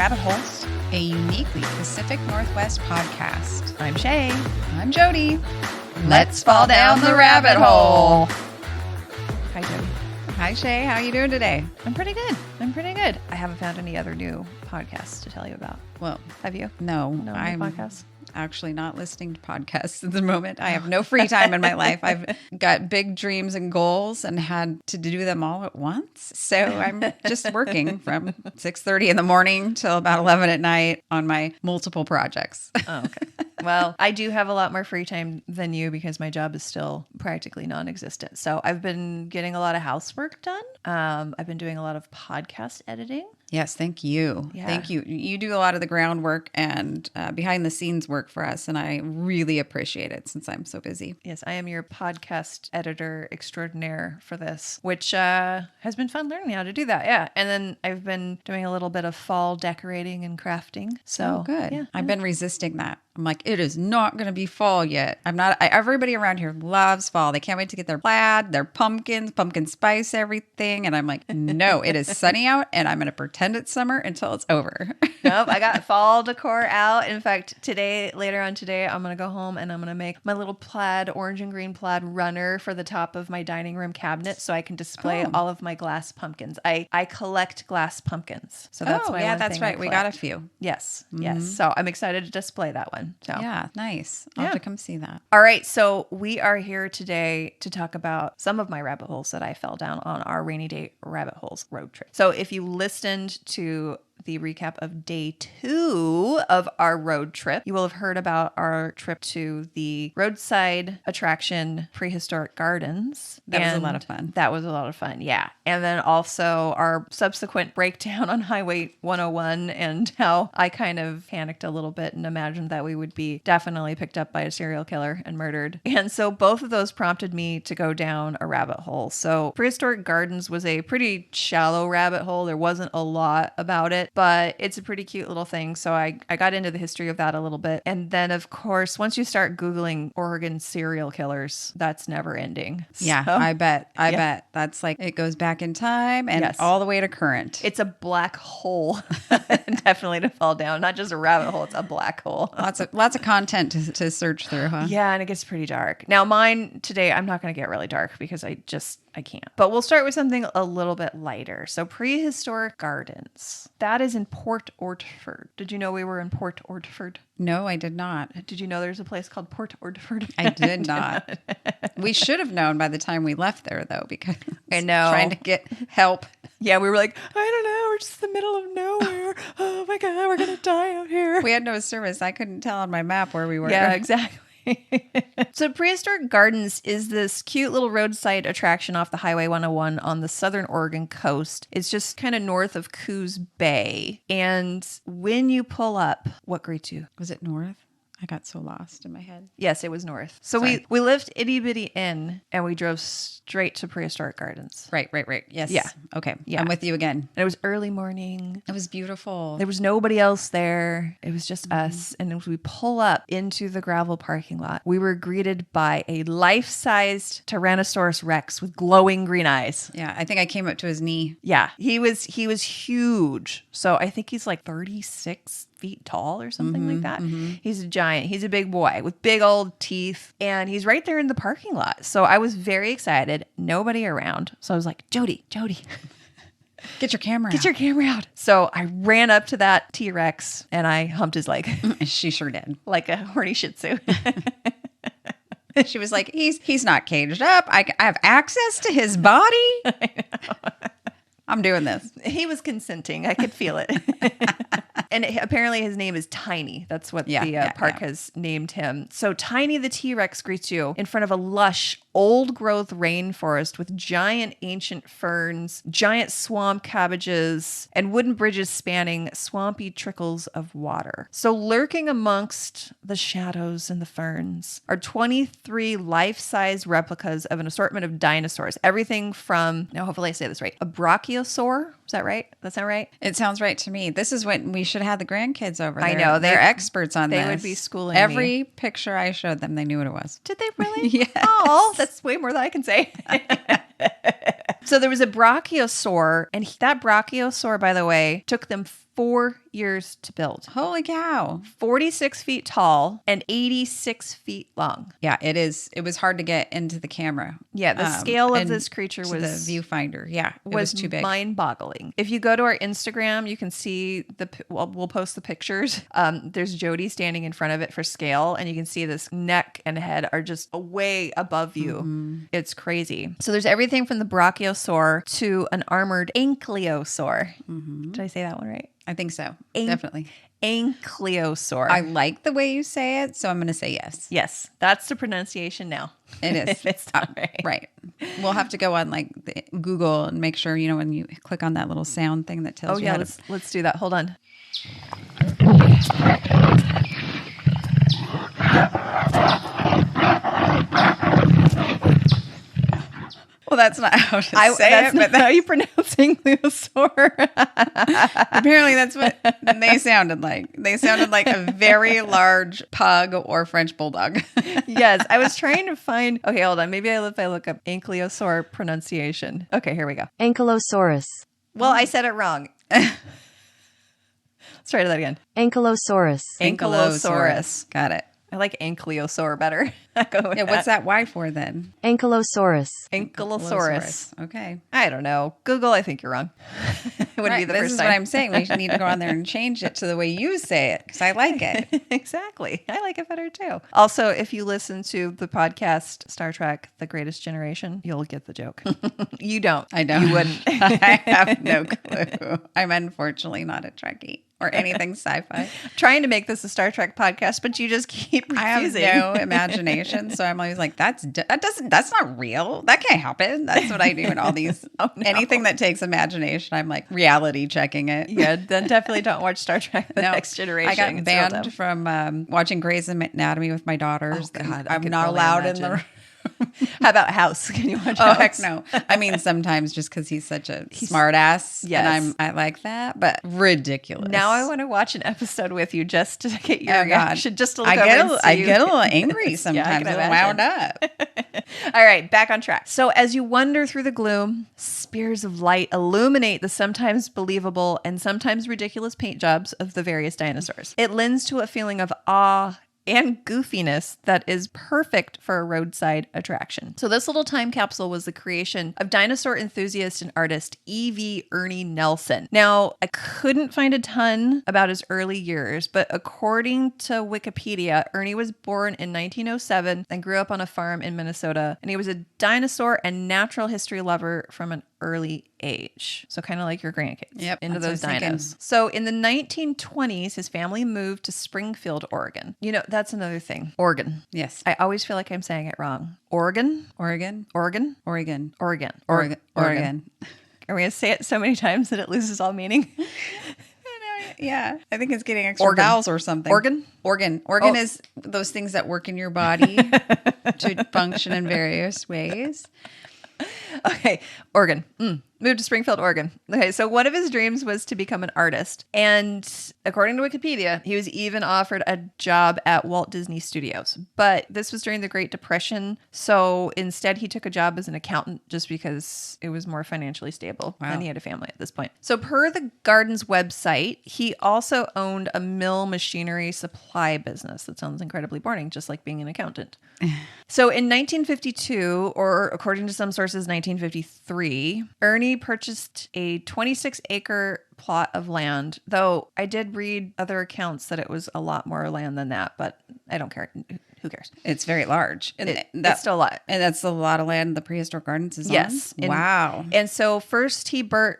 Rabbit Holes, a uniquely Pacific Northwest podcast. I'm Shea. I'm Jody. Let's fall down the rabbit hole. Hi, Jody. Hi, Shea. How are you doing today? I'm pretty good. I haven't found any other new podcasts to tell you about. Well, Have you? no, No new I'm podcasts? actually not listening to podcasts at the moment. I have no free time in my life. I've got big dreams and goals and had to do them all at once. So I'm just working from 6:30 in the morning till about 11 at night on my multiple projects. Oh, okay. Well, I do have a lot more free time than you because my job is still practically non-existent. So I've been getting a lot of housework done. I've been doing a lot of podcast editing. Yes, thank you. Yeah. Thank you. You do a lot of the groundwork and behind the scenes work for us, and I really appreciate it since I'm so busy. Yes, I am your podcast editor extraordinaire for this, which has been fun learning how to do that. Yeah. And then I've been doing a little bit of fall decorating and crafting. So Good. Yeah. I've been resisting that. I'm like, it is not going to be fall yet. Everybody around here loves fall. They can't wait to get their plaid, their pumpkins, pumpkin spice, everything. And I'm like, no, it is sunny out and I'm going to pretend it's summer until it's over. Nope, I got fall decor out. In fact, later on today, I'm going to go home and I'm going to make my little orange and green plaid runner for the top of my dining room cabinet so I can display all of my glass pumpkins. I collect glass pumpkins. So that's my one that's thing I right. We got a collect. few. Yes. So I'm excited to display that one. So Yeah, nice. I'll have to come see that. All right, so we are here today to talk about some of my rabbit holes that I fell down on our rainy day rabbit holes road trip. So if you listened to the recap of day 2 of our road trip, you will have heard about our trip to the roadside attraction Prehistoric Gardens. That was a lot of fun. That was a lot of fun, yeah. And then also our subsequent breakdown on Highway 101 and how I kind of panicked a little bit and imagined that we would be definitely picked up by a serial killer and murdered. And so both of those prompted me to go down a rabbit hole. So Prehistoric Gardens was a pretty shallow rabbit hole. There wasn't a lot about it, but it's a pretty cute little thing. So I got into the history of that a little bit. And then, of course, once you start Googling Oregon serial killers, that's never ending. Yeah, So, I bet. That's like, it goes back in time and all the way to current. it's a black hole, definitely to fall down. Not just a rabbit hole, it's a black hole. Lots of content to search through, huh? Yeah, and it gets pretty dark. Now, mine today, I'm not going to get really dark because I can't. But we'll start with something a little bit lighter. So Prehistoric Gardens. That is in Port Orford. Did you know we were in Port Orford? No, I did not. Did you know there's a place called Port Orford? I did not. We should have known by the time we left there, though, because I know. trying to get help. Yeah, we were like, I don't know, we're just in the middle of nowhere. Oh my God, we're going to die out here. We had no service. I couldn't tell on my map where we were. Yeah, exactly. So Prehistoric Gardens is this cute little roadside attraction off the Highway 101 on the southern Oregon coast. It's just kind of north of Coos Bay. And when you pull up, what greets you? Was it north? I got so lost in my head. Yes, it was north. So Sorry. we left Itty Bitty Inn and we drove straight to Prehistoric Gardens. Right. Yes. Yeah. Okay. Yeah. I'm with you again. And it was early morning. It was beautiful. There was nobody else there. It was just us. And as we pull up into the gravel parking lot, we were greeted by a life-sized Tyrannosaurus Rex with glowing green eyes. Yeah. I think I came up to his knee. Yeah, he was huge. So I think he's like 36 feet tall or something like that. He's a giant. He's a big boy with big old teeth. And he's right there in the parking lot. So I was very excited. Nobody around. So I was like, Jody. Get your camera Get your camera out. So I ran up to that T-Rex and I humped his leg. She sure did. Like a horny Shih Tzu. She was like, he's not caged up. I have access to his body. I'm doing this. He was consenting. I could feel it. And apparently his name is Tiny. That's what the park has named him. So Tiny the T-Rex greets you in front of a lush, old-growth rainforest with giant ancient ferns, giant swamp cabbages, and wooden bridges spanning swampy trickles of water. So lurking amongst the shadows and the ferns are 23 life-size replicas of an assortment of dinosaurs. Everything from, now hopefully I say this right, a brachiosaur. Is that right? That sound right? It sounds right to me. This is when we should have the grandkids over there. I know. They're experts on this. They would be schooling Every picture I showed them, they knew what it was. Did they really? Yes. Oh, that's way more than I can say. So there was a brachiosaur, and that brachiosaur, by the way, took them 4 years to build. Holy cow. 46 feet tall and 86 feet long. Yeah, it is. It was hard to get into the camera. Yeah, the scale of this creature was the viewfinder. Yeah, it was too big. Mind-boggling. If you go to our Instagram, you can see we'll post the pictures. There's Jody standing in front of it for scale, and you can see this neck and head are just way above you. Mm-hmm. It's crazy. So there's everything from the brachiosaur to an armored ankylosaur. Mm-hmm. Did I say that one right? I think so. Definitely. Ankylosaur. I like the way you say it, so I'm going to say yes. Yes, that's the pronunciation now. It is. It's not right. Right. We'll have to go on like Google and make sure, when you click on that little sound thing that tells you how to... let's do that. Hold on. Well, that's not how to say it, but that's how you pronounce ankylosaur. Apparently, that's what they sounded like. They sounded like a very large pug or French bulldog. Yes, I was trying to find... Okay, hold on. Maybe if I look up ankylosaur pronunciation. Okay, here we go. Ankylosaurus. Well, I said it wrong. Let's try that again. Ankylosaurus. Ankylosaurus. Got it. I like ankylosaur better. What's that Y for then? Ankylosaurus. Ankylosaurus. Okay. I don't know. Google, I think you're wrong. It wouldn't be the this first is time. what I'm saying. We need to go on there and change it to the way you say it because I like it. Exactly. I like it better too. Also, if you listen to the podcast Star Trek, The Greatest Generation, you'll get the joke. You don't. I don't. You wouldn't. I have no clue. I'm unfortunately not a Trekkie or anything sci-fi. Trying to make this a Star Trek podcast, but you just keep refusing. I have no imagination, so I'm always like, that's not real. That can't happen. That's what I do in all these. Anything that takes imagination, I'm like reality checking it. Yeah, then definitely don't watch Star Trek: The Next Generation. I got banned from watching Grey's Anatomy with my daughters. Oh God, I'm not allowed in the. How about House? Can you watch House? Oh, heck no. I mean, sometimes just because he's such a smart ass. Yes. And I like that, but ridiculous. Now I want to watch an episode with you just to get your reaction. Just to look I get a little angry sometimes. Yeah, a little wound up. All right, back on track. So as you wander through the gloom, spears of light illuminate the sometimes believable and sometimes ridiculous paint jobs of the various dinosaurs. It lends to a feeling of awe and goofiness that is perfect for a roadside attraction. So this little time capsule was the creation of dinosaur enthusiast and artist E.V. Ernie Nelson. Now, I couldn't find a ton about his early years, but according to Wikipedia, Ernie was born in 1907 and grew up on a farm in Minnesota, and he was a dinosaur and natural history lover from an early age. So kind of like your grandkids. Yep, into those dinos. So in the 1920s, his family moved to Springfield, Oregon. That's another thing. Oregon. Yes. I always feel like I'm saying it wrong. Oregon? Oregon. Oregon? Oregon. Oregon. Oregon. Oregon. Are we going to say it so many times that it loses all meaning? Yeah. I think it's getting extra vowels or something. Organ is those things that work in your body to function in various ways. Okay, Oregon. Moved to Springfield, Oregon. Okay, so one of his dreams was to become an artist. And according to Wikipedia, he was even offered a job at Walt Disney Studios. But this was during the Great Depression. So instead, he took a job as an accountant just because it was more financially stable. Wow. And he had a family at this point. So per the Gardens website, he also owned a mill machinery supply business. That sounds incredibly boring, just like being an accountant. So in 1952, or according to some sources, 1953, Ernie purchased a 26-acre plot of land, though I did read other accounts that it was a lot more land than that, but I don't care. Who cares? It's very large. And that's still a lot. And that's a lot of land the Prehistoric Gardens is on? Yes. Wow. And so first he burnt.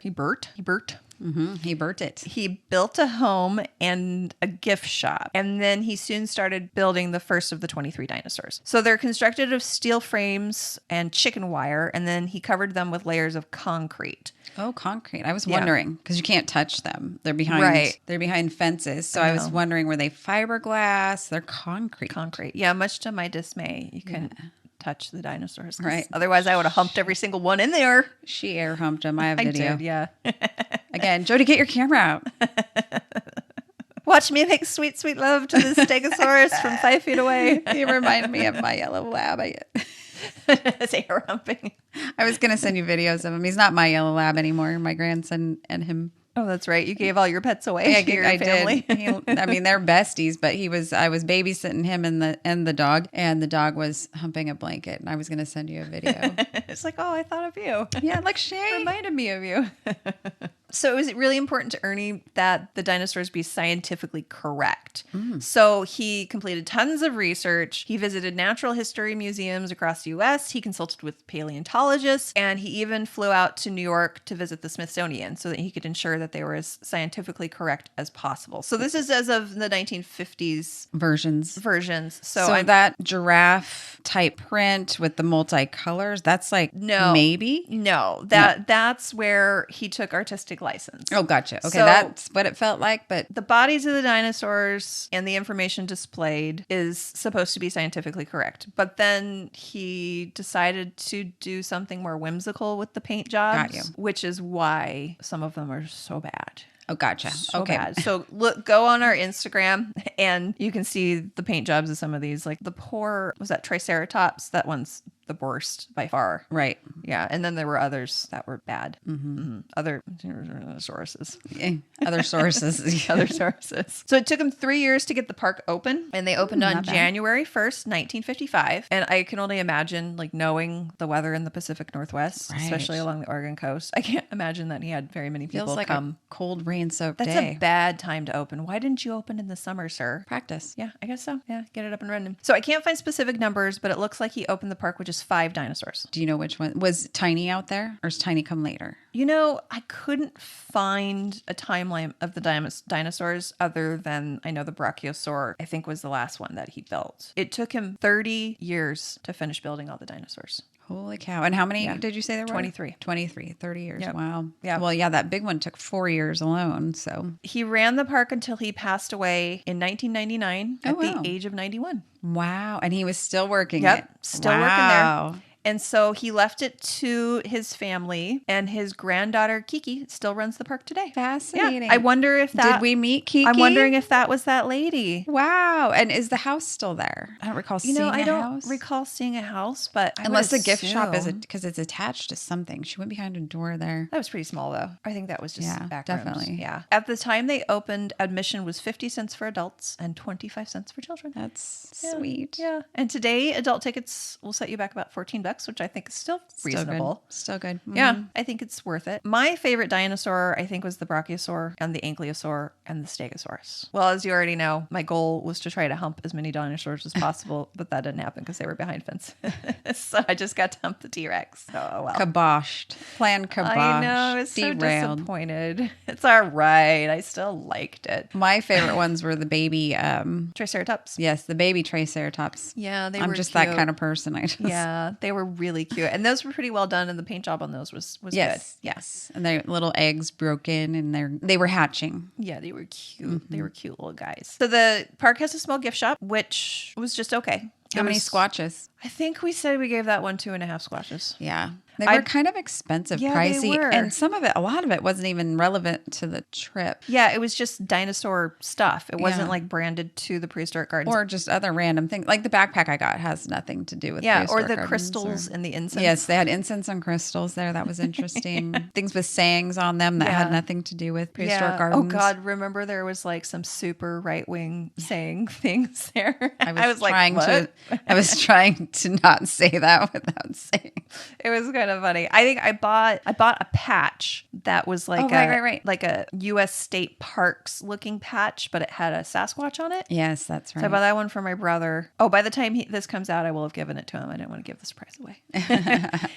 Mm-hmm. He burnt it. He built a home and a gift shop. And then he soon started building the first of the 23 dinosaurs. So they're constructed of steel frames and chicken wire. And then he covered them with layers of concrete. Oh, concrete. I was wondering because you can't touch them. They're behind They're behind fences. So I was wondering, were they fiberglass? They're concrete. Concrete. Yeah, much to my dismay. You couldn't touch the dinosaurs. Right. Otherwise I would have humped every single one in there. She air humped them. I have video. I did, yeah. Again, Jody, get your camera out. Watch me make sweet, sweet love to this Stegosaurus from 5 feet away. You remind me of my yellow lab. It's air humping. I was going to send you videos of him. He's not my yellow lab anymore. My grandson and him Oh, that's right. You gave all your pets away to your family. Did. I mean, they're besties, but I was babysitting him and the dog was humping a blanket, and I was going to send you a video. It's like, oh, I thought of you. Yeah, like Shea Reminded me of you. So it was really important to Ernie that the dinosaurs be scientifically correct. So he completed tons of research. He visited natural history museums across the U.S. He consulted with paleontologists, and he even flew out to New York to visit the Smithsonian so that he could ensure that they were as scientifically correct as possible. So this is as of the 1950s versions. So that giraffe type print with the multicolors, that's like maybe? No, that's where he took artistic license. Oh, gotcha. Okay, so that's what it felt like, but the bodies of the dinosaurs and the information displayed is supposed to be scientifically correct. But then he decided to do something more whimsical with the paint jobs, which is why some of them are so bad. Oh, gotcha. So bad. So go on our Instagram and you can see the paint jobs of some of these. Like the poor, was that Triceratops? That one's the worst by far. Right. Yeah. And then there were others that were bad. Other sources. Other sources. Other sources. So it took them 3 years to get the park open, and they opened on January 1st, 1955. And I can only imagine, like, knowing the weather in the Pacific Northwest, especially along the Oregon coast. I can't imagine that he had very many people Feels like come. a cold rain-soaked day. That's a bad time to open. Why didn't you open in the summer, sir? Practice. Yeah, I guess so. Yeah, get it up and running. So I can't find specific numbers, but it looks like he opened the park with just 5 dinosaurs. Do you know which one? Was Tiny out there, or is Tiny come later? You know, I couldn't find a timeline of the dinosaurs other than I know the Brachiosaur, I think, was the last one that he built. It took him 30 years to finish building all the dinosaurs. Holy cow. And how many did you say there were? 23. 30 years. Yep. Wow. Yeah. Well, yeah, that big one took 4 years alone. So he ran the park until he passed away in 1999 at the age of 91. Wow. And he was still working it. Still working there. And so he left it to his family, and his granddaughter Kiki still runs the park today. Fascinating. Yeah. I wonder if that... Did we meet Kiki? I'm wondering if that was that lady. Wow. And is the house still there? I don't recall seeing a house. I don't recall seeing a house, but unless the gift shop is because it's attached to something. She went behind a door there. That was pretty small, though. I think that was just back definitely. rooms. Yeah. At the time they opened, admission was 50 cents for adults and 25 cents for children. That's sweet. Yeah. And today adult tickets will set you back about $14, which I think is still reasonable. Still good. Mm-hmm. Yeah, I think it's worth it. My favorite dinosaur, I think, was the Brachiosaur and the Ankylosaur and the Stegosaurus. Well, as you already know, my goal was to try to hump as many dinosaurs as possible, but that didn't happen because they were behind fence. So I just got to hump the T-Rex. Oh, well. Kiboshed. Plan kiboshed. I know. I was so disappointed. It's all right. I still liked it. My favorite ones were the baby... Triceratops. Yes, the baby Triceratops. Yeah, they were I'm just cute. that kind of person. Yeah, they were really cute. And those were pretty well done, and the paint job on those was good. Yes. And their little eggs broke in, and they were hatching. Yeah, they were cute. Mm-hmm. They were cute little guys. So the park has a small gift shop, which was just okay. How many squatches? I think we said we gave that one 2.5 squatches. Yeah. They were kind of expensive, pricey. They were. And a lot of it wasn't even relevant to the trip. Yeah, it was just dinosaur stuff. It wasn't like branded to the Prehistoric Gardens. Or just other random things. Like the backpack I got has nothing to do with Prehistoric or the Gardens crystals and the incense. Yes, they had incense and crystals there. That was interesting. Things with sayings on them that had nothing to do with Prehistoric Gardens. Oh, God. Remember there was like some super right-wing saying things there? I was trying to not say that without saying. It was kind of funny. I think I bought a patch that was like like a U.S. State Parks looking patch, but it had a Sasquatch on it. Yes, that's right. So I bought that one for my brother. Oh, by the time this comes out, I will have given it to him. I didn't want to give the surprise away.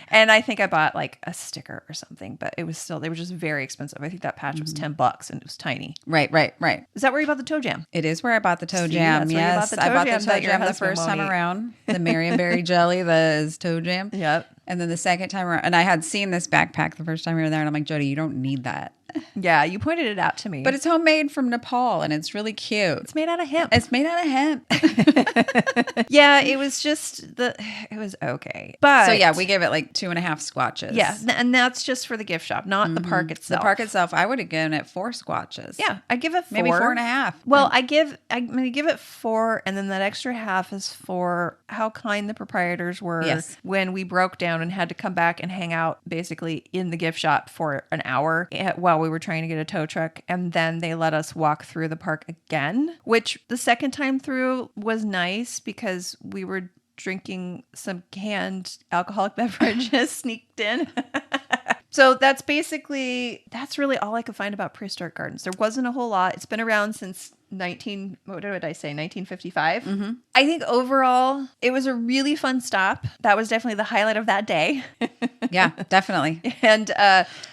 And I think I bought like a sticker or something, but they were just very expensive. I think that patch was $10 and it was tiny. Right. Is that where you bought the toe jam? It is where I bought the toe jam. Yes, I bought the toe jam the first time around. The Marionberry jelly, the toe jam. Yep. And then the second time around, and I had seen this backpack the first time we were there, and I'm like, Jody, you don't need that. Yeah, you pointed it out to me. But it's homemade from Nepal, and it's really cute. It's made out of hemp. Yeah, it was okay. But so yeah, we gave it like 2.5 squatches. Yeah, and that's just for the gift shop, not the park itself. The park itself, I would have given it 4 squatches. Yeah, I give it 4. Maybe 4.5. Well, I'm going to give it 4, and then that extra half is for how kind the proprietors were when we broke down and had to come back and hang out basically in the gift shop for an hour while we were trying to get a tow truck, and then they let us walk through the park again, which the second time through was nice because we were drinking some canned alcoholic beverages sneaked in. So that's really all I could find about Prehistoric Gardens. There wasn't a whole lot. It's been around since 1955. Mm-hmm. I think overall it was a really fun stop. That was definitely the highlight of that day. Yeah, definitely. And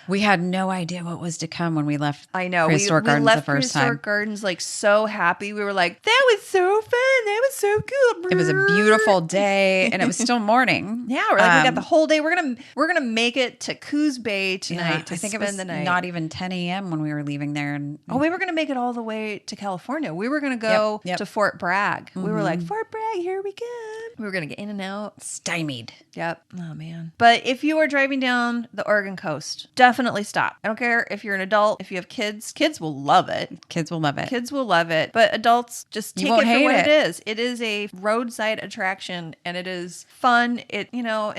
we had no idea what was to come when we left. I know Prehistoric Gardens left the first Prehistoric time. Gardens like so happy. We were like, that was so fun. That was so cool. It was a beautiful day, and it was still morning. Yeah, we're like, we got the whole day. We're gonna make it to Coos Bay tonight. I think it spend was the night. not even 10 a.m. when we were leaving there. And we were gonna make it all the way to California. We were gonna go Yep. to Fort Bragg. Mm-hmm. We were like, Fort Bragg, here we go. We were gonna get in and out. Stymied. Yep. Oh man. But if you are driving down the Oregon coast, definitely stop. I don't care if you're an adult, if you have kids. Kids will love it. Kids will love it. Kids will love it. But adults, just take it for what it is. It is a roadside attraction, and it is fun. It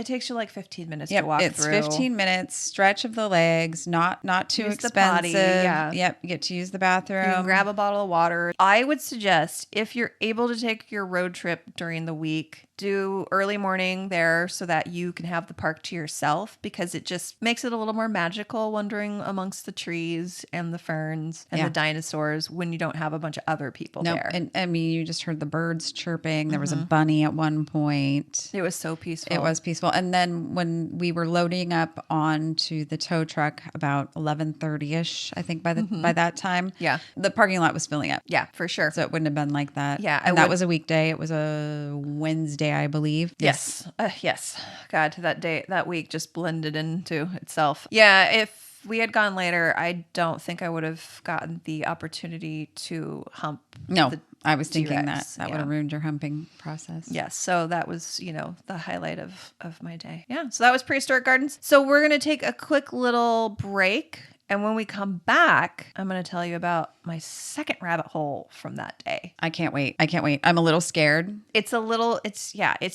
takes you like 15 minutes to walk it's through. 15 minutes, stretch of the legs, not too Use expensive. the potty, yeah. Yep, you get to use the bathroom. You can grab a bottle of water. I would suggest if you're able to take your road trip during the week, do early morning there so that you can have the park to yourself, because it just makes it a little more magical wandering amongst the trees and the ferns and the dinosaurs when you don't have a bunch of other people there. And I mean, you just heard the birds chirping. There was a bunny at one point. It was so peaceful. It was peaceful. And then when we were loading up onto the tow truck about 11:30ish, I think by that time, the parking lot was filling up. Yeah, for sure. So it wouldn't have been like that. Yeah, and that was a weekday. It was a Wednesday, I believe. Yes. Yes. God, that week just blended into itself. Yeah, if we had gone later, I don't think I would have gotten the opportunity to hump. No, the I was thinking T-Rex. that would have ruined your humping process. Yes. So that was, the highlight of my day. Yeah. So that was Prehistoric Gardens. So we're going to take a quick little break. And when we come back, I'm going to tell you about my second rabbit hole from that day. I can't wait. I'm a little scared. It's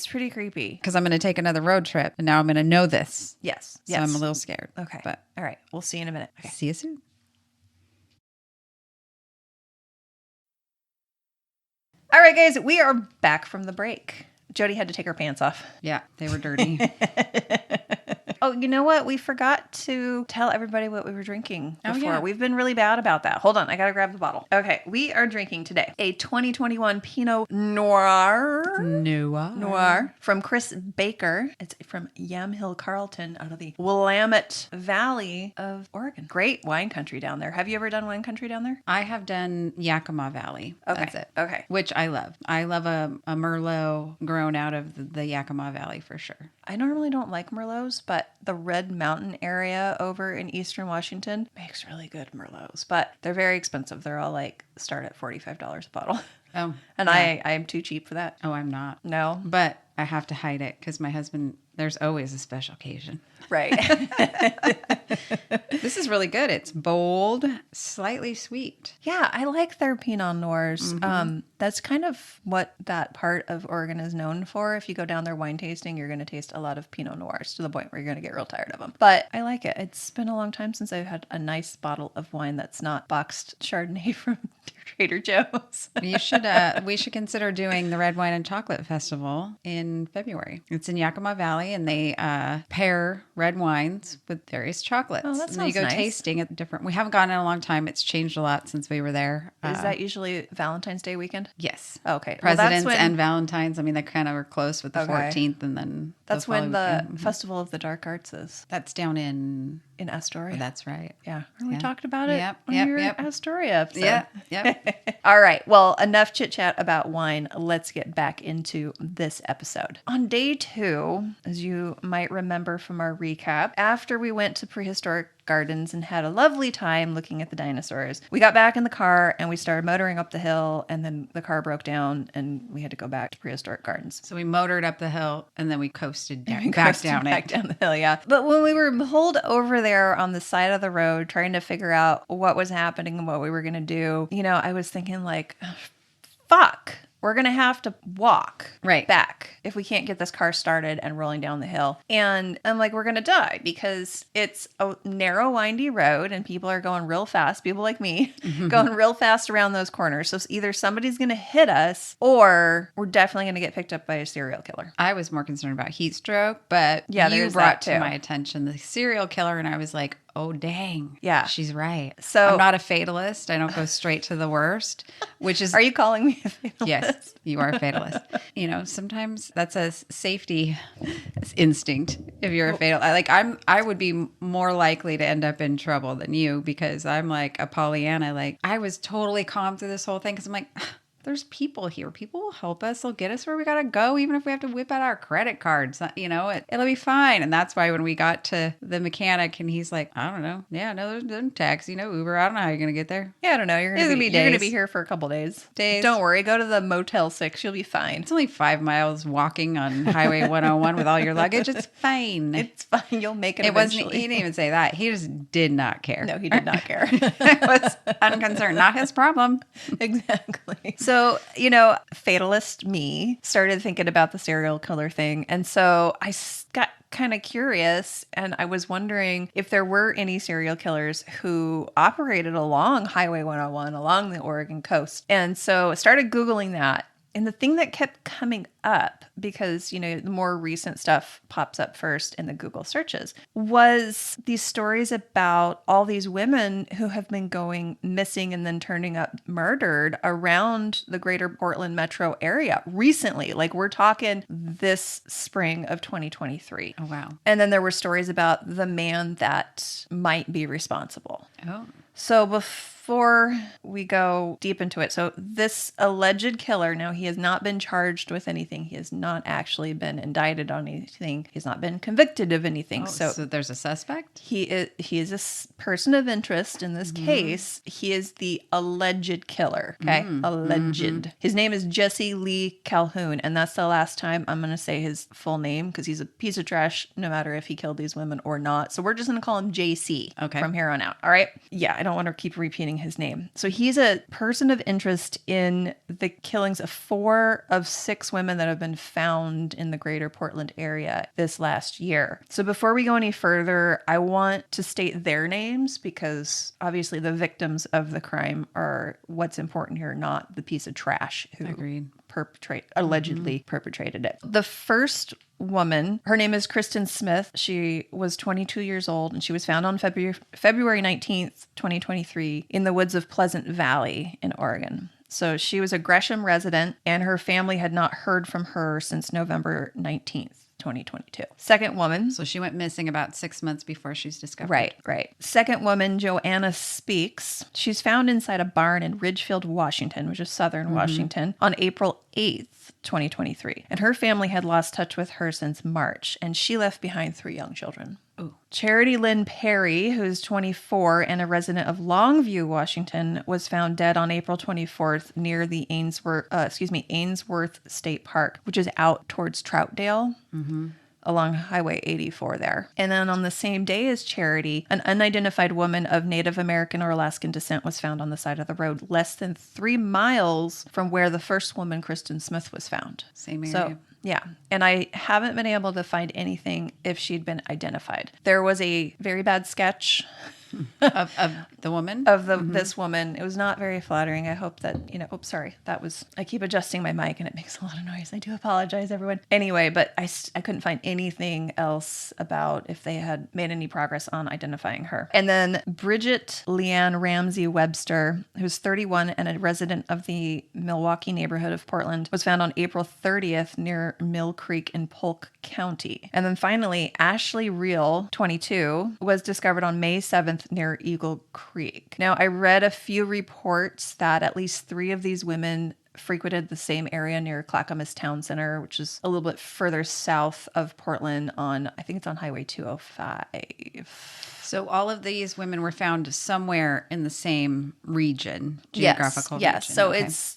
pretty creepy. Because I'm going to take another road trip, and now I'm going to know this. Yes. So I'm a little scared. Okay. But all right. We'll see you in a minute. Okay. See you soon. All right, guys. We are back from the break. Jody had to take her pants off. Yeah, they were dirty. Oh, you know what? We forgot to tell everybody what we were drinking before. Oh, yeah. We've been really bad about that. Hold on. I got to grab the bottle. Okay. We are drinking today a 2021 Pinot Noir from Chris Baker. It's from Yamhill Carlton out of the Willamette Valley of Oregon. Great wine country down there. Have you ever done wine country down there? I have done Yakima Valley. Okay. That's it. Okay. Which I love. I love a Merlot grown out of the Yakima Valley for sure. I normally don't like Merlots, but the Red Mountain area over in Eastern Washington makes really good Merlots, but they're very expensive. They're all start at $45 a bottle. Oh. And yeah. I am too cheap for that. Oh, I'm not. No. But I have to hide it because my husband, there's always a special occasion. Right. This is really good. It's bold, slightly sweet. Yeah, I like their Pinot Noirs. Mm-hmm. That's kind of what that part of Oregon is known for. If you go down there wine tasting, you're going to taste a lot of Pinot Noirs to the point where you're going to get real tired of them. But I like it. It's been a long time since I've had a nice bottle of wine that's not boxed Chardonnay from Trader Joe's. We should consider doing the Red Wine and Chocolate Festival in February. It's in Yakima Valley, and they pair red wines with various chocolates. Oh, that and then you sounds go nice. tasting at different. We haven't gone in a long time. It's changed a lot since we were there. Is that usually Valentine's Day weekend? Yes. Oh, okay. Presidents and Valentine's. I mean, they kind of were close with the Okay. 14th, and then That's when the following- Festival of the Dark Arts is That's down in Astoria. Oh, that's right. Yeah. We Yeah. talked about it Yep, on yep, your yep. Astoria episode. Yep. All right. Well, enough chit chat about wine. Let's get back into this episode. On day 2, as you might remember from our recap, after we went to Prehistoric Gardens and had a lovely time looking at the dinosaurs, we got back in the car and we started motoring up the hill, and then the car broke down and we had to go back to Prehistoric Gardens. So we motored up the hill, and then we coasted And we back coasted down back it. down the hill, yeah. But when we were pulled over there on the side of the road trying to figure out what was happening and what we were going to do, I was thinking fuck. we're going to have to walk right back if we can't get this car started and rolling down the hill. And I'm like, we're going to die because it's a narrow, windy road and people are going real fast. People like me going real fast around those corners. So either somebody's going to hit us or we're definitely going to get picked up by a serial killer. I was more concerned about heat stroke, but yeah, you brought to my attention the serial killer, and I was like, oh, dang. Yeah. She's right. So I'm not a fatalist. I don't go straight to the worst, which is... Are you calling me a fatalist? Yes, you are a fatalist. Sometimes that's a safety instinct if you're a fatalist. Like I would be more likely to end up in trouble than you because I'm like a Pollyanna. Like I was totally calm through this whole thing because I'm like... There's people here. People will help us. They'll get us where we got to go, even if we have to whip out our credit cards. It'll be fine. And that's why when we got to the mechanic and he's like, I don't know. Yeah, no, there's no taxi, no Uber. I don't know how you're going to get there. Yeah, I don't know. You're going to be here for a couple days. Don't worry. Go to the Motel 6. You'll be fine. It's only 5 miles walking on Highway 101 with all your luggage. It's fine. It's fine. You'll make it eventually. He didn't even say that. He just did not care. No, he did not care. It was unconcerned. Not his problem. Exactly. So, fatalist me started thinking about the serial killer thing. And so I got kind of curious and I was wondering if there were any serial killers who operated along Highway 101, along the Oregon coast. And so I started Googling that. And the thing that kept coming up, because, the more recent stuff pops up first in the Google searches, was these stories about all these women who have been going missing and then turning up murdered around the greater Portland metro area recently. Like we're talking this spring of 2023. Oh, wow. And then there were stories about the man that might be responsible. Oh. So before we go deep into it, so this alleged killer, now he has not been charged with anything. He has not actually been indicted on anything. He's not been convicted of anything. Oh, so there's a suspect? He is a person of interest in this case. He is the alleged killer. Okay. Alleged. Mm-hmm. His name is Jesse Lee Calhoun. And that's the last time I'm going to say his full name because he's a piece of trash no matter if he killed these women or not. So we're just going to call him JC from here on out. All right. Yeah. I don't want to keep repeating his name. So he's a person of interest in the killings of 4 of 6 women that have been found in the greater Portland area this last year. So before we go any further, I want to state their names because obviously the victims of the crime are what's important here, not the piece of trash who allegedly perpetrated it. The first woman, her name is Kristen Smith. She was 22 years old and she was found on February 19th, 2023 in the woods of Pleasant Valley in Oregon. So she was a Gresham resident and her family had not heard from her since November 19th. 2022. Second woman. So she went missing about 6 months before she's discovered. Right. Second woman, Joanna Speaks. She's found inside a barn in Ridgefield, Washington, which is southern Washington, on April 8th, 2023. And her family had lost touch with her since March, and she left behind 3 young children. Ooh. Charity Lynn Perry, who's 24 and a resident of Longview, Washington, was found dead on April 24th near the Ainsworth State Park, which is out towards Troutdale. Along Highway 84 there. And then on the same day as Charity, an unidentified woman of Native American or Alaskan descent was found on the side of the road less than 3 miles from where the first woman, Kristen Smith, was found. Same area. So, yeah. And I haven't been able to find anything if she'd been identified. There was a very bad sketch of the woman? Of this woman. It was not very flattering. I hope that, I keep adjusting my mic and it makes a lot of noise. I do apologize, everyone. Anyway, but I couldn't find anything else about if they had made any progress on identifying her. And then Bridget Leanne Ramsey Webster, who's 31 and a resident of the Milwaukee neighborhood of Portland, was found on April 30th near Mill Creek in Polk County. And then finally, Ashley Reel, 22, was discovered on May 7th near Eagle Creek. Now, I read a few reports that at least 3 of these women frequented the same area near Clackamas Town Center, which is a little bit further south of Portland I think it's on Highway 205. So all of these women were found somewhere in the same region, geographical region. Yes. So it's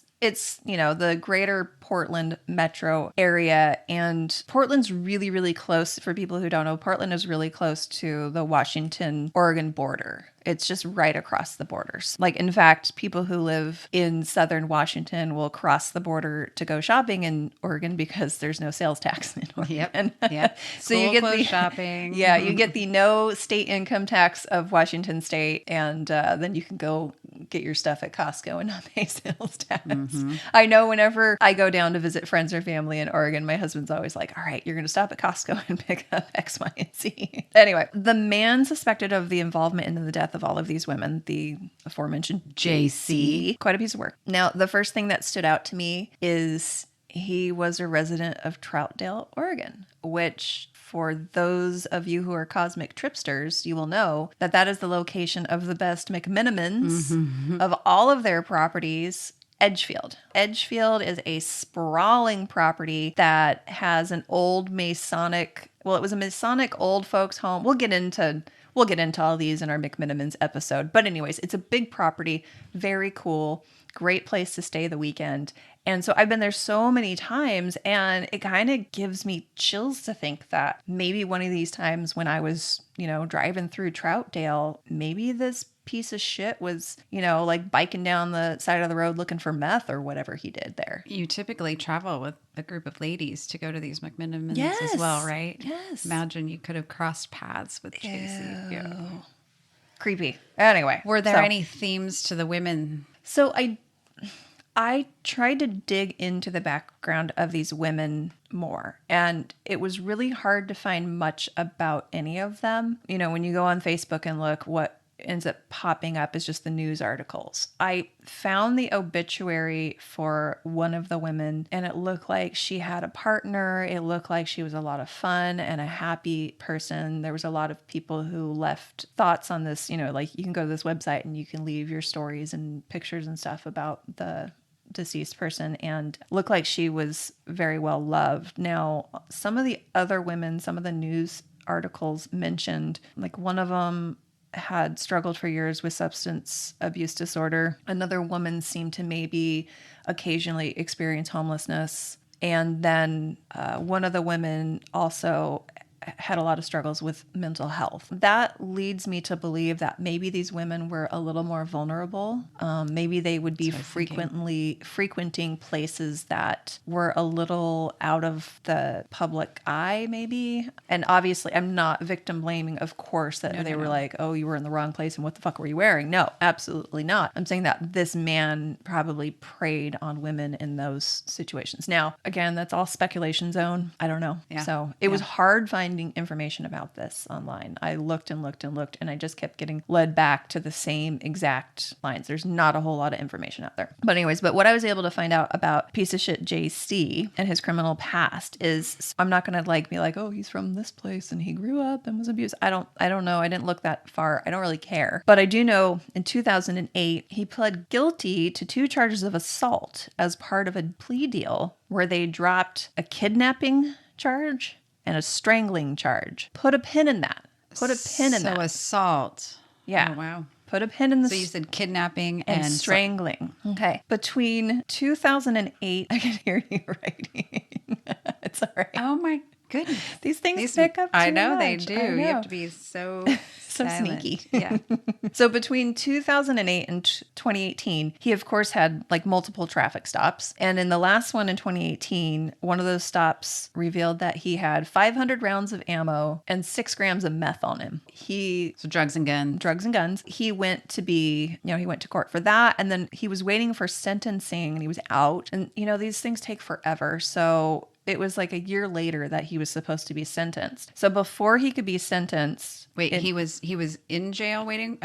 the greater Portland metro area, and Portland's really, really close. For people who don't know, Portland is really close to the Washington-Oregon border. It's just right across the borders. Like, in fact, people who live in southern Washington will cross the border to go shopping in Oregon because there's no sales tax in Oregon. Yep. So you get the shopping. Yeah, you get the no state income tax of Washington state, and then you can go get your stuff at Costco and not pay sales tax. I know whenever I go down to visit friends or family in Oregon, my husband's always like, all right, you're going to stop at Costco and pick up X, Y, and Z. Anyway, the man suspected of the involvement in the death of all of these women, the aforementioned JC, quite a piece of work. Now, the first thing that stood out to me is he was a resident of Troutdale, Oregon, which for those of you who are cosmic tripsters, you will know that that is the location of the best McMinimans of all of their properties, Edgefield. Edgefield is a sprawling property that has an old Masonic, well, it was a Masonic old folks home. We'll get into all these in our McMinimans episode. But anyways, it's a big property, very cool, great place to stay the weekend. And so I've been there so many times, and it kind of gives me chills to think that maybe one of these times when I was, driving through Troutdale, maybe this piece of shit was, like biking down the side of the road looking for meth or whatever he did there. You typically travel with a group of ladies to go to these McMinimans as well, right? Yes. Imagine you could have crossed paths with JC. Yeah. Creepy. Anyway. Were there any themes to the women? So I tried to dig into the background of these women more, and it was really hard to find much about any of them. When you go on Facebook and look, what ends up popping up is just the news articles. I found the obituary for one of the women, and it looked like she had a partner. It looked like she was a lot of fun and a happy person. There was a lot of people who left thoughts on this, like you can go to this website and you can leave your stories and pictures and stuff about the deceased person, and looked like she was very well loved. Now, some of the other women, some of the news articles mentioned, like one of them had struggled for years with substance abuse disorder. Another woman seemed to maybe occasionally experience homelessness. And then one of the women also had a lot of struggles with mental health. That leads me to believe that maybe these women were a little more vulnerable. Maybe they would be frequenting places that were a little out of the public eye, maybe. And obviously, I'm not victim blaming, of course, that they were like, oh, you were in the wrong place and what the fuck were you wearing? No, absolutely not. I'm saying that this man probably preyed on women in those situations. Now, again, that's all speculation zone. I don't know. Yeah. So it was hard finding information about this online. I looked and looked and looked, and I just kept getting led back to the same exact lines. There's not a whole lot of information out there. But anyways, what I was able to find out about piece of shit JC and his criminal past is, I'm not going to be like, oh, he's from this place and he grew up and was abused. I don't know. I didn't look that far. I don't really care. But I do know in 2008, he pled guilty to 2 charges of assault as part of a plea deal where they dropped a kidnapping charge and a strangling charge. Put a pin in that. Put a pin in that. So assault. Yeah. Oh, wow. Put a pin in the... So you said kidnapping and strangling. Okay. Between 2008... I can hear you writing. It's all right. Oh, my goodness. These things pick up too I know much. they do. You have to be so... So silent. Sneaky. Yeah. So between 2008 and 2018, he of course had multiple traffic stops. And in the last one in 2018, one of those stops revealed that he had 500 rounds of ammo and 6 grams of meth on him. So drugs and guns. He went to court for that. And then he was waiting for sentencing and he was out. And, these things take forever. So it was like a year later that he was supposed to be sentenced. So before he could be sentenced... Wait, he was in jail waiting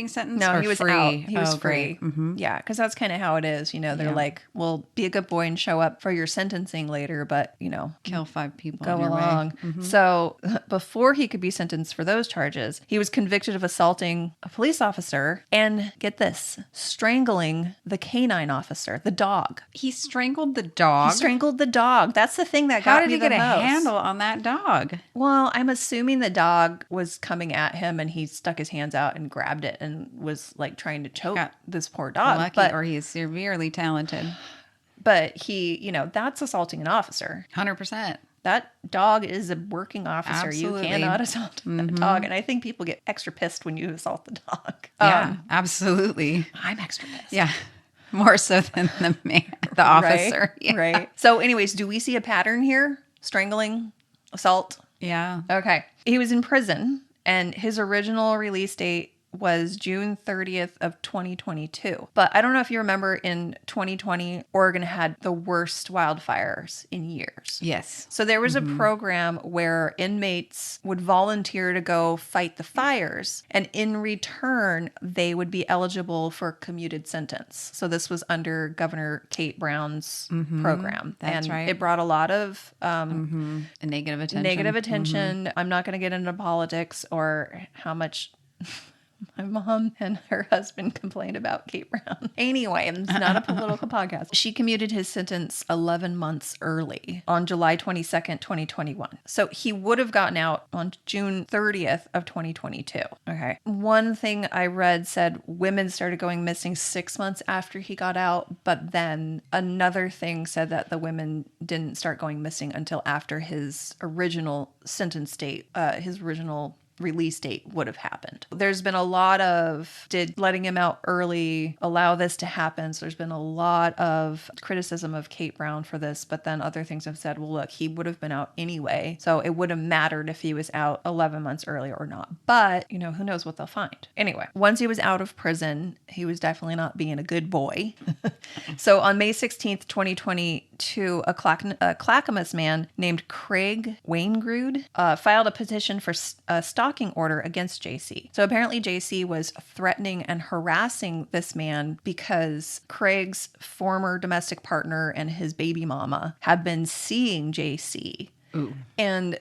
sentence? No, he was free? out. He was Free. free. Mm-hmm. Yeah, because that's kind of how it is. They're like, well, be a good boy and show up for your sentencing later, but, kill 5 people. Go along. Mm-hmm. So before he could be sentenced for those charges, he was convicted of assaulting a police officer and, get this, strangling the canine officer, the dog. He strangled the dog? He strangled the dog. That's the thing that got me the most. How did he get a handle on that dog? Well, I'm assuming the dog was coming at him and he stuck his hands out and grabbed it and was trying to choke this poor dog. Lucky, or he is severely talented. But he, that's assaulting an officer. 100%. that dog is a working officer. Absolutely. You cannot assault that dog. And I think people get extra pissed when you assault the dog. Yeah, absolutely. I'm extra pissed. Yeah. More so than the man, the officer. Right? Yeah. Right. So anyways, do we see a pattern here? Strangling, assault. Yeah. Okay. He was in prison and his original release date was June 30th of 2022. But I don't know if you remember, in 2020, Oregon had the worst wildfires in years. Yes. So there was a program where inmates would volunteer to go fight the fires, and in return, they would be eligible for a commuted sentence. So this was under Governor Kate Brown's program. That's and right. It brought a lot of A negative attention. negative attention. I'm not going to get into politics or how much my mom and her husband complained about Kate Brown. Anyway, it's not a political podcast. She commuted his sentence 11 months early on July 22nd, 2021. So he would have gotten out on June 30th of 2022. Okay. One thing I read said women started going missing 6 months after he got out, but then another thing said that the women didn't start going missing until after his original sentence date, his original release date would have happened. There's been a lot of, did letting him out early allow this to happen? So there's been a lot of criticism of Kate Brown for this, but then other things have said, well, look, he would have been out anyway. So it would have mattered if he was out 11 months earlier or not. But, you know, who knows what they'll find. Anyway, once he was out of prison, he was definitely not being a good boy. So on May 16th, 2022, a Clackamas man named Craig Waingrud filed a petition for a stalking order against JC. So apparently JC was threatening and harassing this man because Craig's former domestic partner and his baby mama had been seeing JC. Ooh.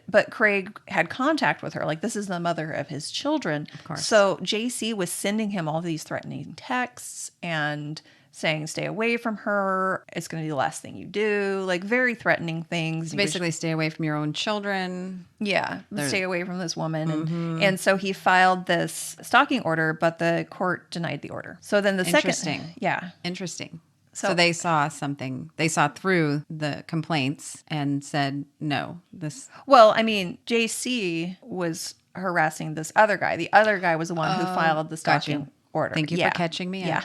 But Craig had contact with her. Like, this is the mother of his children. Of course. So JC was sending him all these threatening texts and saying, stay away from her. It's going to be the last thing you do. Like, very threatening things. So basically, stay away from your own children. Yeah, stay away from this woman. And so he filed this stalking order, but the court denied the order. So then the Interesting. second... Yeah. Interesting. So they saw something. They saw through the complaints and said, no, this... Well, I mean, JC was harassing this other guy. The other guy was the one who filed the stalking order. Thank you for catching me. Yeah.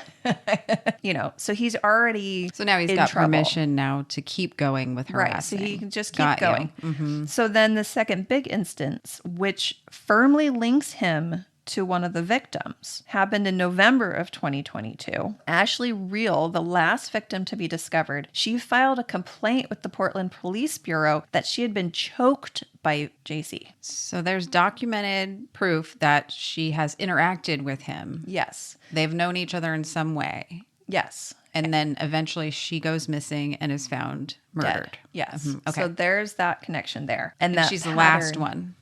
You know, so he's already So now he's in got trouble. permission now to keep going with harassing. Right, so he can just keep Got you. going. So then the second big instance, which firmly links him to one of the victims, happened in November of 2022. Ashley Reel, the last victim to be discovered, she filed a complaint with the Portland Police Bureau that she had been choked by JC. So there's documented proof that she has interacted with him. Yes. They've known each other in some way. Yes. And then eventually she goes missing and is found murdered. Dead. Yes. Okay. So there's that connection there. And that she's the pattern, last one.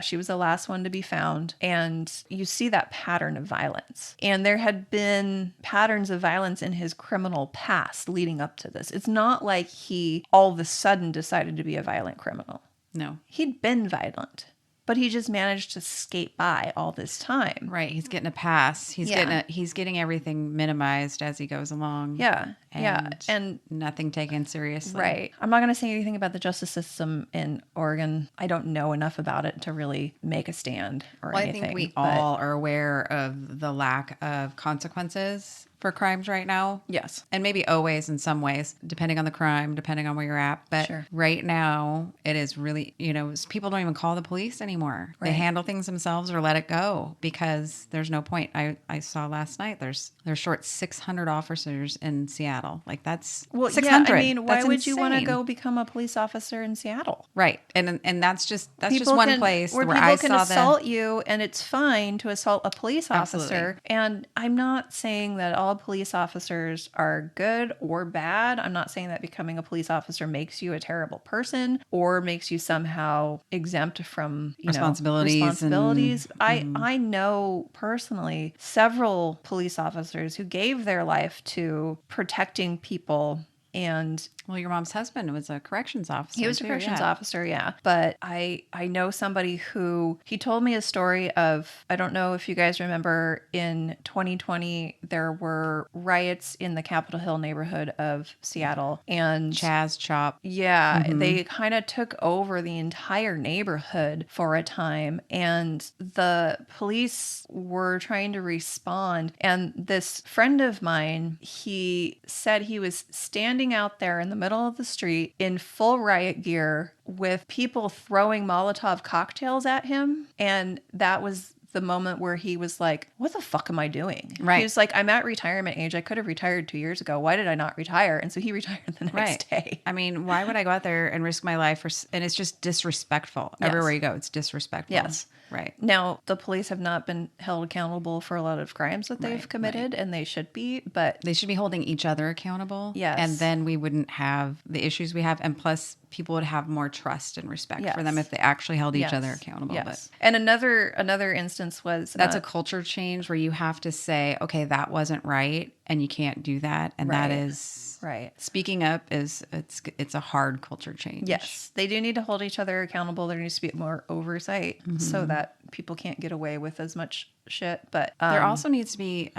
She was the last one to be found. And you see that pattern of violence. And there had been patterns of violence in his criminal past leading up to this. It's not like he all of a sudden decided to be a violent criminal. No. He'd been violent, but he just managed to skate by all this time. Right. He's getting a pass. He's getting everything minimized as he goes along. Yeah. And nothing taken seriously. Right. I'm not going to say anything about the justice system in Oregon. I don't know enough about it to really make a stand or anything. I think we all are aware of the lack of consequences for crimes right now. Yes. And maybe always in some ways, depending on the crime, depending on where you're at. But right now, it is really, people don't even call the police anymore. Right. They handle things themselves or let it go because there's no point. I saw last night, they're short 600 officers in Seattle. Like that's 600. Yeah, I mean, why that's would you want to insane. go become a police officer in Seattle? Right. And that's just one place where people I can saw assault you and it's fine to assault a police officer. Absolutely. And I'm not saying that all police officers are good or bad. I'm not saying that becoming a police officer makes you a terrible person or makes you somehow exempt from responsibilities. I know personally several police officers who gave their life to protecting people And well, your mom's husband was a corrections officer. He was a corrections officer, yeah. But I know somebody who, he told me a story of, I don't know if you guys remember, in 2020, there were riots in the Capitol Hill neighborhood of Seattle. And Chaz Chop. Yeah, they kind of took over the entire neighborhood for a time. And the police were trying to respond. And this friend of mine, he said he was standing out there in the middle of the street in full riot gear with people throwing Molotov cocktails at him. And that was the moment where he was like, what the fuck am I doing? Right. He was like, I'm at retirement age. I could have retired 2 years ago. Why did I not retire? And so he retired the next day. I mean, why would I go out there and risk my life? And it's just disrespectful. Yes. Everywhere you go, it's disrespectful. Yes. Right. Now, the police have not been held accountable for a lot of crimes that they've committed, and they should be, but they should be holding each other accountable. Yes. And then we wouldn't have the issues we have. And plus, people would have more trust and respect for them if they actually held each other accountable. Yes. But and another instance was that's a culture change where you have to say, okay, that wasn't right, and you can't do that, and that is speaking up it's a hard culture change. Yes, they do need to hold each other accountable. There needs to be more oversight so that people can't get away with as much shit. But there also needs to be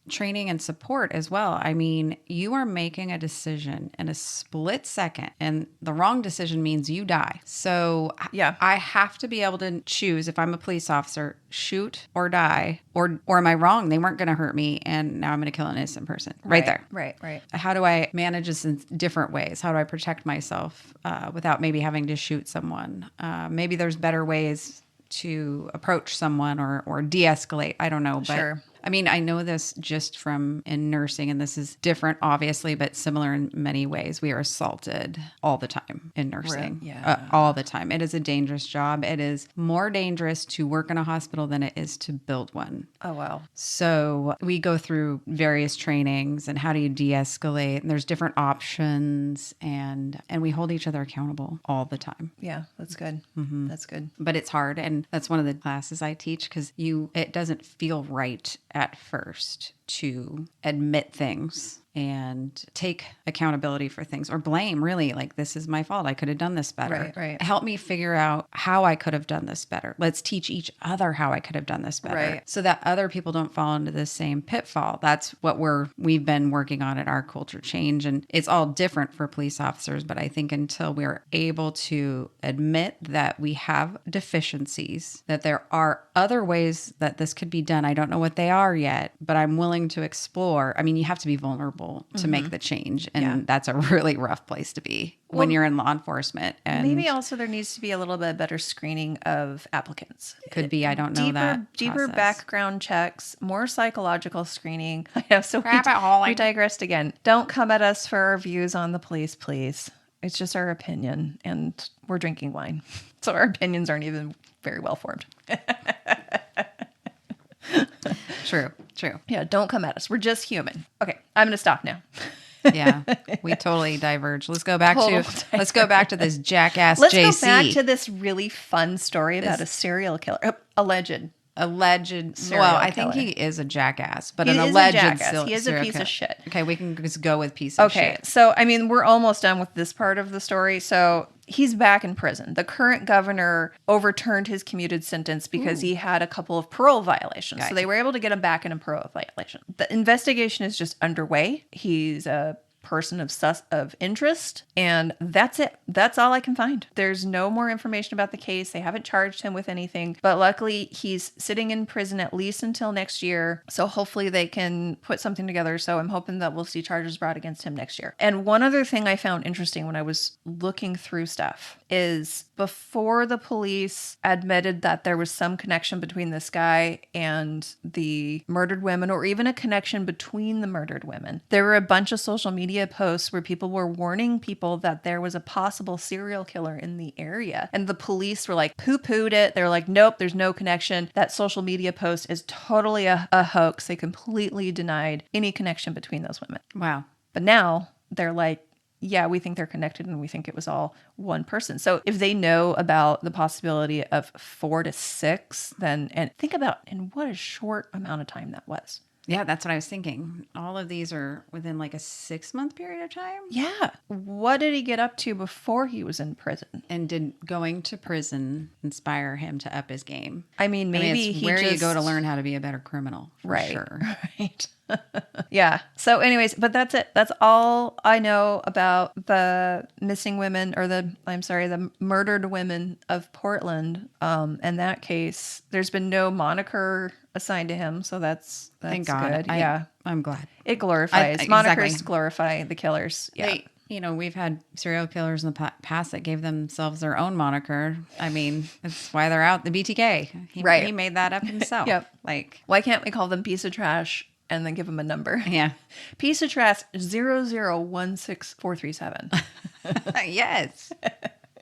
training and support as well. I mean, you are making a decision in a split second, and the wrong decision means you die. So I have to be able to choose, if I'm a police officer, shoot or die, or am I wrong? They weren't going to hurt me, and now I'm going to kill an innocent person right there. Right. How do I manage this in different ways? How do I protect myself without maybe having to shoot someone? Maybe there's better ways to approach someone or de-escalate. I don't know. But sure. I mean, I know this just from in nursing, and this is different, obviously, but similar in many ways. We are assaulted all the time in nursing. Yeah. All the time. It is a dangerous job. It is more dangerous to work in a hospital than it is to build one. Oh, wow. So we go through various trainings and how do you de-escalate, and there's different options, and we hold each other accountable all the time. Yeah, that's good. Mm-hmm. That's good. But it's hard, and that's one of the classes I teach, because it doesn't feel right at first to admit things and take accountability for things, or blame, really, like, this is my fault. I could have done this better. Right. Help me figure out how I could have done this better. Let's teach each other how I could have done this better. Right. So that other people don't fall into the same pitfall. That's what we've been working on at our culture change. And it's all different for police officers. But I think until we're able to admit that we have deficiencies, that there are other ways that this could be done. I don't know what they are yet, but I'm willing to explore. I mean, you have to be vulnerable to make the change. And that's a really rough place to be when you're in law enforcement. And maybe also there needs to be a little bit better screening of applicants. Could be. I don't know that. Deeper process. background checks, more psychological screening. I know. So we digressed again. Don't come at us for our views on the police, please. It's just our opinion, and we're drinking wine. So our opinions aren't even very well formed. True. Yeah, don't come at us. We're just human. Okay, I'm going to stop now. Yeah, we totally diverge. Let's go back to this jackass Let's JC. Let's go back to this really fun story about a serial killer. Alleged serial well, I killer. think he is a jackass, but he an is alleged a jackass. He is a serial piece killer. of shit. Okay, we can just go with piece of shit. Okay, so I mean, we're almost done with this part of the story. So he's back in prison. The current governor overturned his commuted sentence because he had a couple of parole violations. Gotcha. So they were able to get him back in a parole violation. The investigation is just underway. He's a person of interest, and that's it. That's all I can find. There's no more information about the case. They haven't charged him with anything, but luckily he's sitting in prison at least until next year. So hopefully they can put something together. So I'm hoping that we'll see charges brought against him next year. And one other thing I found interesting when I was looking through stuff is before the police admitted that there was some connection between this guy and the murdered women, or even a connection between the murdered women, there were a bunch of social media posts where people were warning people that there was a possible serial killer in the area. And the police were like, poo-pooed it. They're like, nope, there's no connection. That social media post is totally a hoax. They completely denied any connection between those women. Wow. But now they're like, yeah, we think they're connected, and we think it was all one person. So if they know about the possibility of 4 to 6, then, and think about in what a short amount of time that was. Yeah, that's what I was thinking. All of these are within like a 6-month period of time. Yeah. What did he get up to before he was in prison? And did going to prison inspire him to up his game? I mean, maybe it's he where you just go to learn how to be a better criminal, for right, sure. Right. Yeah. So anyways, but that's it. That's all I know about the missing women or the murdered women of Portland. In that case, there's been no moniker assigned to him. So that's Thank God. good. Yeah. I'm glad. It glorifies. Monikers glorify the killers. Yeah. We've had serial killers in the past that gave themselves their own moniker. I mean, that's why they're out. The BTK. He made that up himself. Yep. Like, why can't we call them piece of trash and then give them a number? Yeah. Piece of trash 0016437. Yes.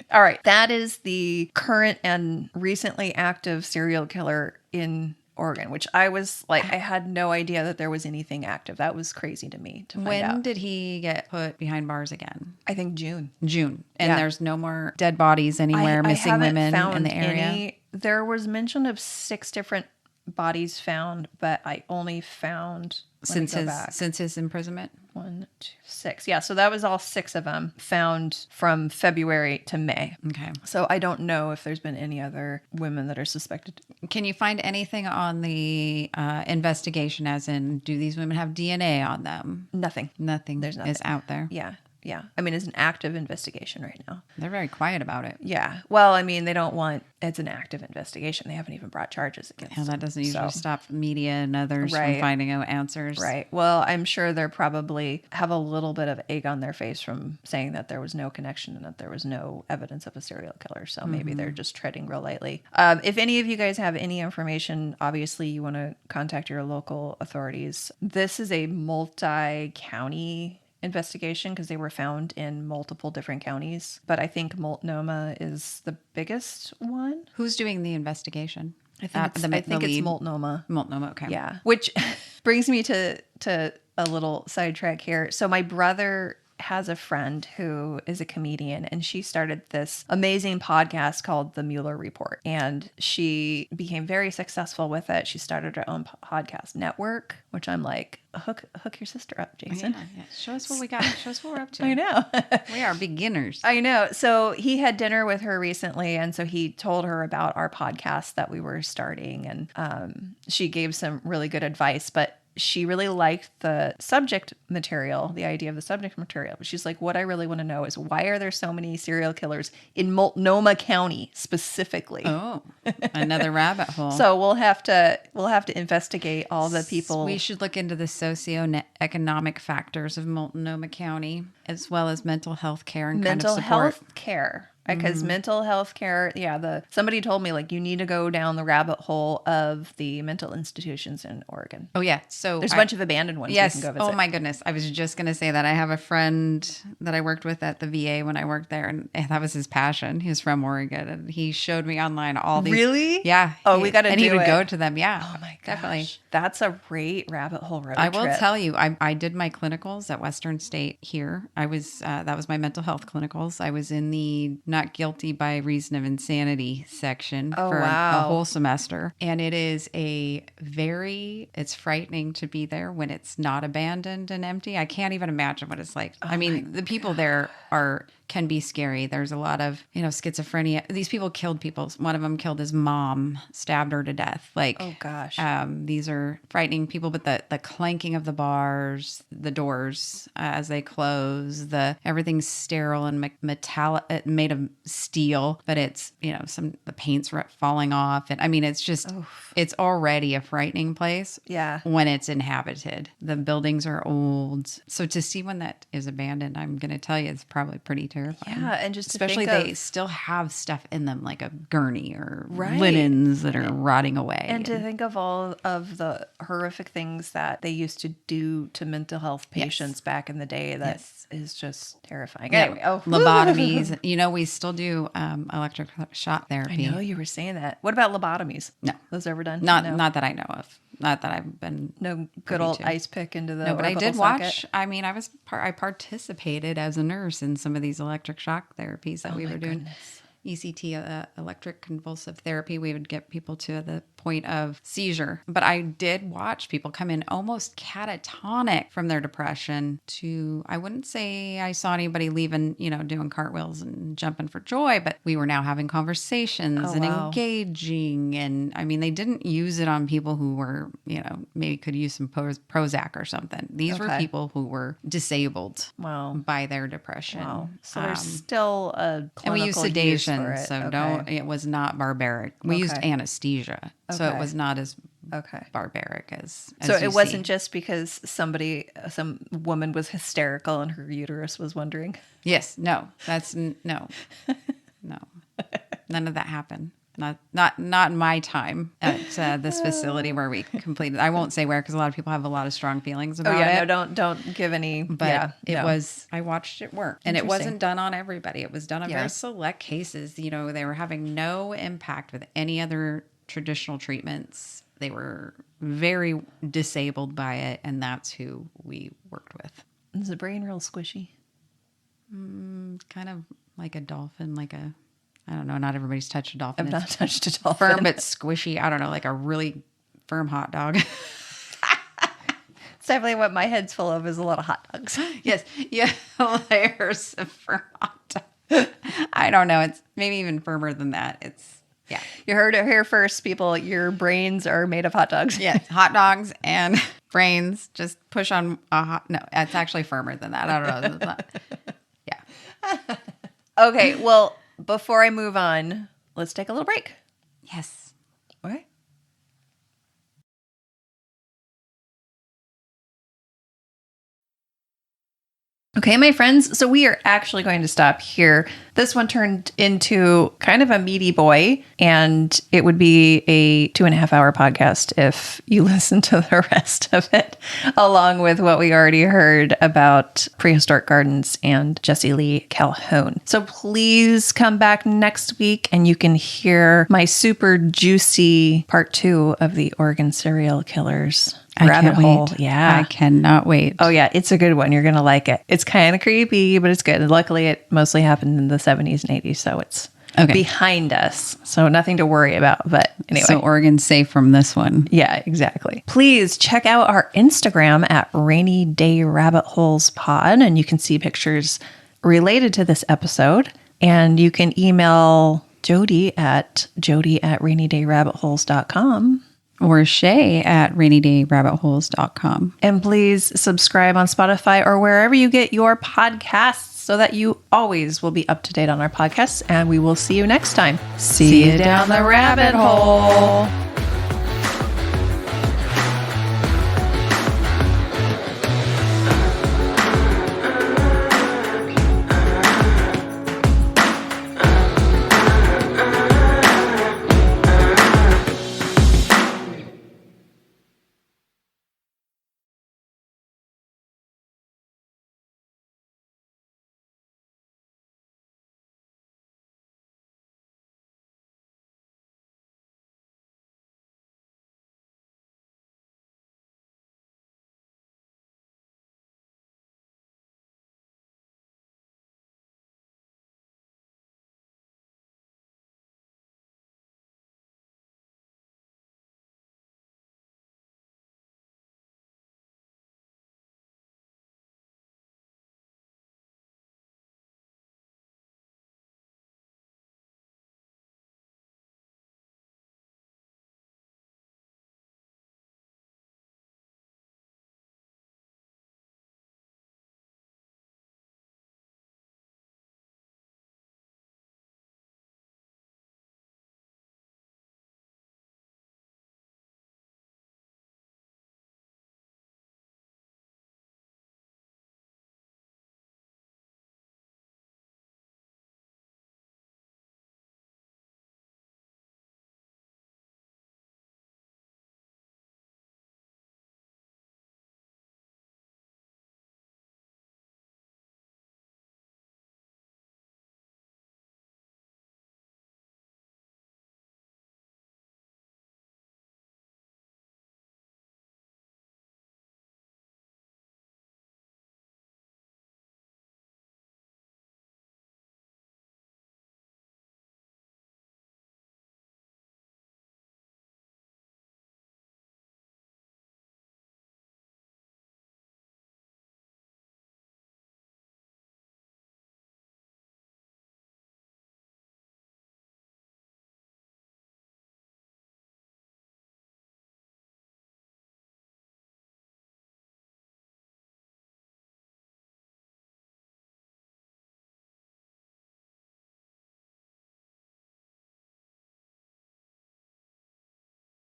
All right. That is the current and recently active serial killer in Oregon, which I was like, I had no idea that there was anything active. That was crazy to me to find out. When did he get put behind bars again? I think June. And there's no more dead bodies anywhere, missing women in the area? There was mention of 6 different bodies found, but I only found since his imprisonment. 1, 2, 6. Yeah, so that was all 6 of them found from February to May. Okay. So I don't know if there's been any other women that are suspected. Can you find anything on the investigation, as in, do these women have DNA on them? Nothing. There's nothing is out there. Yeah. Yeah. I mean, it's an active investigation right now. They're very quiet about it. Yeah. Well, I mean, it's an active investigation. They haven't even brought charges against them. That doesn't usually stop media and others from finding out answers. Right. Well, I'm sure they're probably have a little bit of egg on their face from saying that there was no connection and that there was no evidence of a serial killer. So maybe they're just treading real lightly. If any of you guys have any information, obviously you want to contact your local authorities. This is a multi-county investigation because they were found in multiple different counties, but I think Multnomah is the biggest one. Who's doing the investigation? I think it's Multnomah. Multnomah, okay. Yeah, which brings me to a little sidetrack here. So my brother has a friend who is a comedian, and she started this amazing podcast called The Mueller Report, and she became very successful with it. She started her own podcast network, which I'm like, hook your sister up, Jason. Yeah. Show us what we got. Show us what we're up to. I know. We are beginners. I know. So he had dinner with her recently, and so he told her about our podcast that we were starting, and she gave some really good advice, but she really liked the subject material, the idea of the subject material. But she's like, what I really want to know is, why are there so many serial killers in Multnomah County specifically? Oh, another rabbit hole. So we'll have to investigate all the people. We should look into the socioeconomic factors of Multnomah County, as well as mental health care and kind of support. Mental health care. Because mental health care, somebody told me, like, you need to go down the rabbit hole of the mental institutions in Oregon. Oh, yeah. So there's a bunch of abandoned ones. Yes. You can go visit. Oh, my goodness. I was just going to say that. I have a friend that I worked with at the VA when I worked there, and that was his passion. He was from Oregon, and he showed me online all these. Really? Yeah. Oh, we got to do it. And he would go to them. Yeah. Oh, my gosh. Definitely. That's a great rabbit hole road I will trip. tell you, I did my clinicals at Western State here. I was, that was my mental health clinicals. I was in the not guilty by reason of insanity section for a whole semester. And it is it's frightening to be there when it's not abandoned and empty. I can't even imagine what it's like. I mean, the people there can be scary. There's a lot of, schizophrenia. These people killed people. One of them killed his mom, stabbed her to death. Like, oh gosh. These are frightening people, but the clanking of the bars, the doors as they close, everything's sterile and metallic, made of steel, but it's, the paint's falling off. And I mean, it's just, it's already a frightening place. Yeah. When it's inhabited. The buildings are old. So to see one that is abandoned, I'm going to tell you, it's probably pretty terrifying. Yeah, and just especially they still have stuff in them like a gurney or linens that are rotting away. And to think of all of the horrific things that they used to do to mental health patients back in the day, that is just terrifying. Yeah. Anyway, lobotomies. We still do electric shock therapy. I know you were saying that. What about lobotomies? No, those ever done? Not that I know of. Not that I've been. No good old ice pick into the. No, but I did watch. I mean, I participated as a nurse in some of these electric shock therapies that we were doing. ECT, electric convulsive therapy. We would get people to the point of seizure. But I did watch people come in almost catatonic from their depression to, I wouldn't say I saw anybody leaving, doing cartwheels and jumping for joy, but we were now having conversations and engaging. And I mean, they didn't use it on people who were, maybe could use some Prozac or something. These were people who were disabled by their depression. Wow. So there's still a clinical and we use sedation, use for it. So it was not barbaric. We used anesthesia, so it was not as barbaric as so it wasn't just because some woman was hysterical and her uterus was wondering. Yes, no, no, none of that happened. Not in my time at this facility where we completed. I won't say where because a lot of people have a lot of strong feelings about it. No, don't give any. But it was. I watched it work, and it wasn't done on everybody. It was done on very select cases. They were having no impact with any other traditional treatments. They were very disabled by it, and that's who we worked with. Is the brain real squishy? Kind of like a dolphin, I don't know. Not everybody's touched a dolphin. I've not touched a dolphin. Firm but squishy. I don't know, like a really firm hot dog. It's definitely what my head's full of is a lot of hot dogs. Yes. Yeah. Layers of firm hot dog. I don't know. It's maybe even firmer than that. You heard it here first, people. Your brains are made of hot dogs. Yes. Hot dogs and brains. Just push on no, it's actually firmer than that. I don't know. Yeah. Okay. Well, before I move on, let's take a little break. Yes. Okay. Okay, my friends, so we are actually going to stop here. This one turned into kind of a meaty boy, and it would be a 2.5-hour podcast if you listen to the rest of it, along with what we already heard about Prehistoric Gardens and Jesse Lee Calhoun. So please come back next week, and you can hear my super juicy part 2 of the Oregon serial killers. Rabbit hole. Yeah. I cannot wait. Oh, yeah. It's a good one. You're going to like it. It's kind of creepy, but it's good. And luckily, it mostly happened in the 70s and 80s, so it's behind us. So nothing to worry about. But anyway. So Oregon's safe from this one. Yeah, exactly. Please check out our Instagram at Rainy Day Rabbit Holes Pod, and you can see pictures related to this episode. And you can email Jody at rainydayrabbitholes.com. Or Shea at rainydayrabbitholes.com. And please subscribe on Spotify or wherever you get your podcasts so that you always will be up to date on our podcasts. And we will see you next time. See you down the rabbit hole.